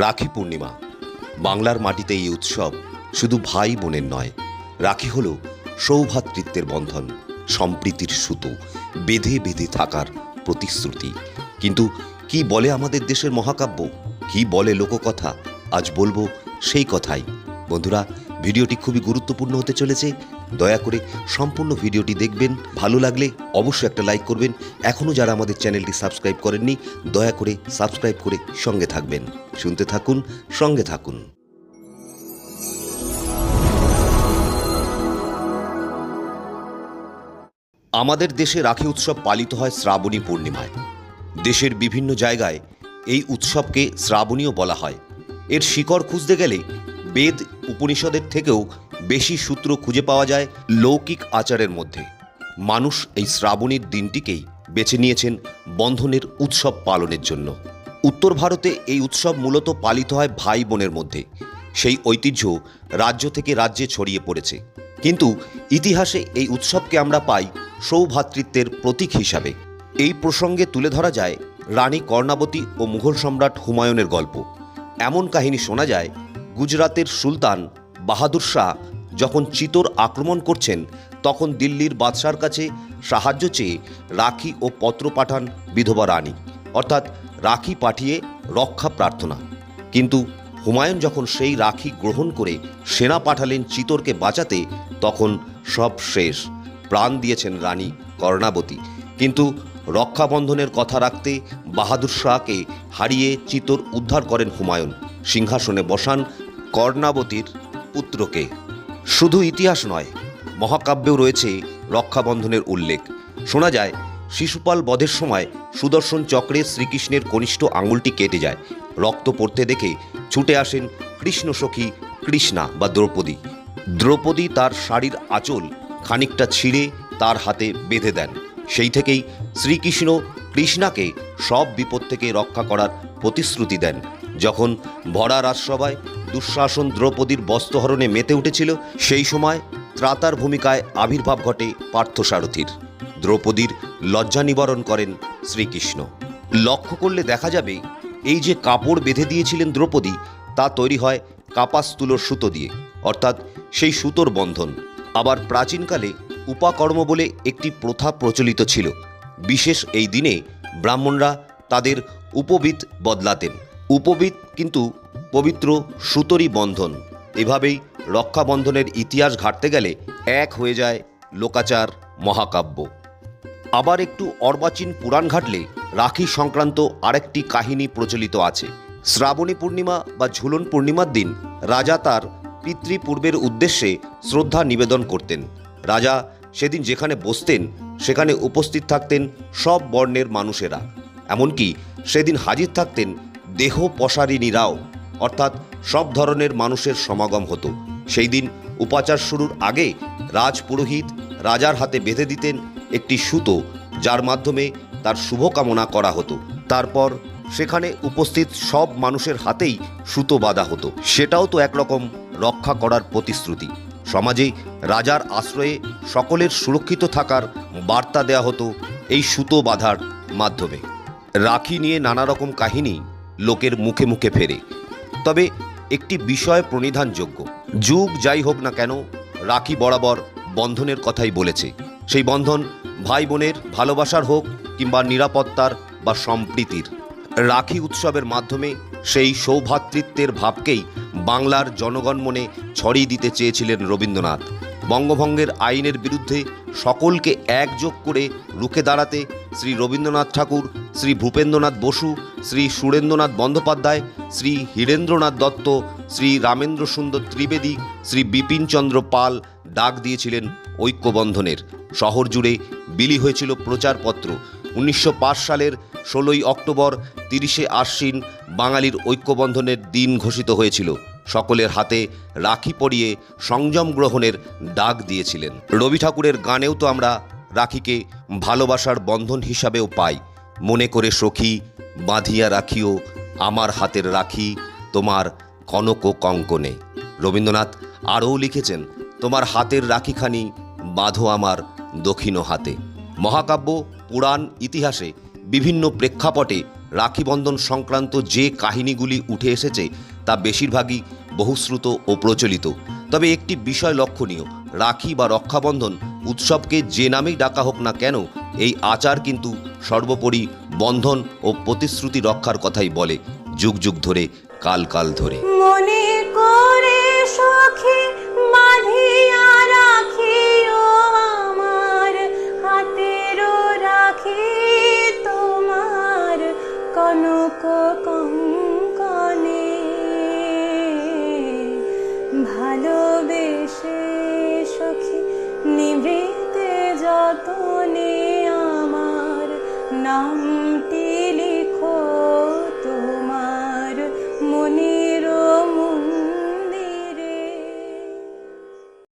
রাখি পূর্ণিমা বাংলার মাটিতে এই উৎসব শুধু ভাই বোনের নয়, রাখি হল সৌভ্রাতৃত্বের বন্ধন, সম্প্রীতির সুতো, বেঁধে বেঁধে থাকার প্রতিশ্রুতি। কিন্তু কি বলে আমাদের দেশের মহাকাব্য, কি বলে লোককথা, আজ বলবো সেই কথাই। বন্ধুরা, ভিডিওটি খুবই গুরুত্বপূর্ণ হতে চলেছে, দয়া করে সম্পূর্ণ ভিডিওটি দেখবেন। ভালো লাগলে অবশ্যই একটা লাইক করবেন। এখনও যারা আমাদের চ্যানেলটি সাবস্ক্রাইব করেননি, দয়া করে সাবস্ক্রাইব করে সঙ্গে থাকবেন। শুনতে থাকুন, সঙ্গে থাকুন। আমাদের দেশে রাখি উৎসব পালিত হয় শ্রাবণী পূর্ণিমায়। দেশের বিভিন্ন জায়গায় এই উৎসবকে শ্রাবণীও বলা হয়। এর শিকড় খুঁজতে গেলে বেদ উপনিষদের থেকেও বেশি সূত্র খুঁজে পাওয়া যায় লৌকিক আচারের মধ্যে। মানুষ এই শ্রাবণীর দিনটিকেই বেছে নিয়েছেন বন্ধনের উৎসব পালনের জন্য। উত্তর ভারতে এই উৎসব মূলত পালিত হয় ভাই বোনের মধ্যে। সেই ঐতিহ্য রাজ্য থেকে রাজ্যে ছড়িয়ে পড়েছে, কিন্তু ইতিহাসে এই উৎসবকে আমরা পাই সৌভ্রাতৃত্বের প্রতীক হিসাবে। এই প্রসঙ্গে তুলে ধরা যায় রানী কর্ণাবতী ও মুঘল সম্রাট হুমায়ুনের গল্প। এমন কাহিনী শোনা যায়, গুজরাতের সুলতান বাহাদুর শাহ যখন চিতোর আক্রমণ করছেন, তখন দিল্লির বাদশার কাছে সাহায্য চেয়ে রাখি ও পত্র পাঠান বিধবা রানী, অর্থাৎ রাখি পাঠিয়ে রক্ষা প্রার্থনা। কিন্তু হুমায়ুন যখন সেই রাখি গ্রহণ করে সেনা পাঠালেন চিতোরকে বাঁচাতে, তখন সব শেষ। প্রাণ দিয়েছেন রানী কর্ণাবতী, কিন্তু রক্ষাবন্ধনের কথা রাখতে বাহাদুর শাহকে হারিয়ে চিতোর উদ্ধার করেন হুমায়ুন। সিংহাসনে বসান কর্ণাবতীর পুত্রকে। শুধু ইতিহাস নয়, মহাকাব্যেও রয়েছে রক্ষাবন্ধনের উল্লেখ। শোনা যায়, শিশুপাল বধের সময় সুদর্শন চক্রে শ্রীকৃষ্ণের কনিষ্ঠ আঙুলটি কেটে যায়। রক্ত পড়তে দেখে ছুটে আসেন কৃষ্ণ সখী কৃষ্ণা বা দ্রৌপদী। দ্রৌপদী তার শাড়ির আঁচল খানিকটা ছিঁড়ে তার হাতে বেঁধে দেন। সেই থেকেই শ্রীকৃষ্ণ কৃষ্ণাকে সব বিপদ থেকে রক্ষা করার প্রতিশ্রুতি দেন। যখন ভরা রাজসভায় দুঃশাসন দ্রৌপদীর বস্ত্রহরণে মেতে উঠেছিল, সেই সময় ত্রাতার ভূমিকায় আবির্ভাব ঘটে পার্থসারথীর। দ্রৌপদীর লজ্জা নিবারণ করেন শ্রীকৃষ্ণ। লক্ষ্য করলে দেখা যাবে, এই যে কাপড় বেঁধে দিয়েছিলেন দ্রৌপদী, তা তৈরি হয় কাপাস তুলোর সুতো দিয়ে, অর্থাৎ সেই সুতোর বন্ধন। আবার প্রাচীনকালে উপাকর্ম বলে একটি প্রথা প্রচলিত ছিল। বিশেষ এই দিনে ব্রাহ্মণরা তাদের উপবীত বদলাতেন। উপবীত কিন্তু পবিত্র সুতোরই বন্ধন। এভাবেই রক্ষাবন্ধনের ইতিহাস ঘাঁটতে গেলে এক হয়ে যায় লোকাচার মহাকাব্য। আবার একটু অর্বাচীন পুরাণ ঘাটলে রাখি সংক্রান্ত আরেকটি কাহিনী প্রচলিত আছে। শ্রাবণী পূর্ণিমা বা ঝুলন পূর্ণিমার দিন রাজা তার পিতৃপূর্বের উদ্দেশ্যে শ্রদ্ধা নিবেদন করতেন। রাজা সেদিন যেখানে বসতেন, সেখানে উপস্থিত থাকতেন সব বর্ণের মানুষেরা। এমনকি সেদিন হাজির থাকতেন দেহ পসারিণীরাও, অর্থাৎ সব ধরনের মানুষের সমাগম হতো। সেই দিন উপাচার শুরুর আগে রাজপুরোহিত রাজার হাতে বেঁধে দিতেন একটি সুতো, যার মাধ্যমে তার শুভকামনা করা হতো। তারপর সেখানে উপস্থিত সব মানুষের হাতেই সুতো বাঁধা হতো। সেটাও তো একরকম রক্ষা করার প্রতিশ্রুতি। সমাজে রাজার আশ্রয়ে সকলের সুরক্ষিত থাকার বার্তা দেয়া হতো এই সুতো বাঁধার মাধ্যমে। রাখি নিয়ে নানা রকম কাহিনী লোকের মুখে মুখে ফেরে। তবে একটি বিষয় প্রণিধানযোগ্য, যুগ যাই হোক না কেন, রাখি বরাবর বন্ধনের কথাই বলেছে। সেই বন্ধন ভাই বোনের ভালোবাসার হোক কিংবা নিরাপত্তার বা সম্প্রীতির। রাখি উৎসবের মাধ্যমে সেই সৌভ্রাতৃত্বের ভাবকেই বাংলার জনগণ মনে ছড়িয়ে দিতে চেয়েছিলেন রবীন্দ্রনাথ। বঙ্গভঙ্গের আইনের বিরুদ্ধে সকলকে একযোগ করে রুখে দাঁড়াতে শ্রী রবীন্দ্রনাথ ঠাকুর, শ্রী ভূপেন্দ্রনাথ বসু, শ্রী সুরেন্দ্রনাথ বন্দ্যোপাধ্যায়, শ্রী হীরেন্দ্রনাথ দত্ত, শ্রী রামেন্দ্র সুন্দর ত্রিবেদী, শ্রী বিপিনচন্দ্র পাল ডাক দিয়েছিলেন ঐক্যবন্ধনের। শহর জুড়ে বিলি হয়েছিল প্রচারপত্র। 1905 সালের 16ই অক্টোবর 30শে আশ্বিন বাঙালির ঐক্যবন্ধনের দিন ঘোষিত হয়েছিল। সকলের হাতে রাখি পরিয়ে সংযম গ্রহণের ডাক দিয়েছিলেন। রবি ঠাকুরের গানেও তো আমরা রাখিকে ভালোবাসার বন্ধন হিসাবেও পাই। মনে করে সখী বাঁধিয়া রাখিও আমার হাতের রাখি তোমার কনক কঙ্কনে। রবীন্দ্রনাথ আরও লিখেছেন, তোমার হাতের রাখিখানি বাঁধো আমার দক্ষিণ হাতে। মহাকাব্য, পুরাণ, ইতিহাসে বিভিন্ন প্রেক্ষাপটে রাখি বন্ধন সংক্রান্ত যে কাহিনীগুলি উঠে এসেছে তা বেশিরভাগই বহুশ্রুত ও প্রচলিত। তবে একটি বিষয় লক্ষণীয়, রাখি বা রক্ষাবন্ধন উৎসবকে যে নামেই ডাকা হোক না কেন, এই আচার কিন্তু সর্বোপরি বন্ধন ও প্রতিশ্রুতি রক্ষার কথাই বলে, যুগ যুগ ধরে, কাল কাল ধরে। মনে করে সখী